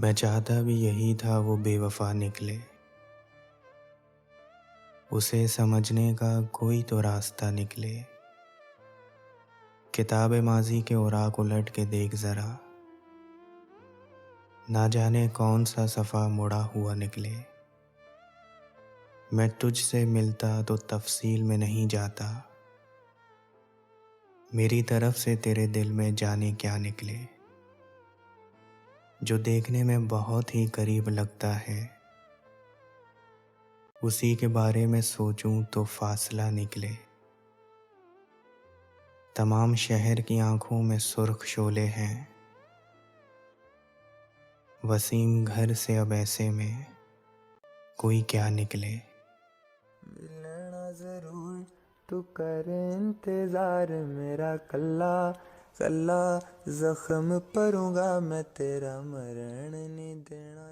मैं चाहता भी यही था वो बेवफा निकले, उसे समझने का कोई तो रास्ता निकले। किताब माजी के औराक उलट के देख जरा, ना जाने कौन सा सफ़ा मुड़ा हुआ निकले। मैं तुझसे मिलता तो तफसील में नहीं जाता, मेरी तरफ से तेरे दिल में जाने क्या निकले। जो देखने में बहुत ही करीब लगता है, उसी के बारे में सोचूं तो फासला निकले। तमाम शहर की आंखों में सुर्ख शोले हैं, वसीम घर से अब ऐसे में कोई क्या निकले। मिलना जरूर तू कर इंतजार मेरा, कल्ला कल्ला जख्म परूंगा मैं तेरा, मरण नहीं देना।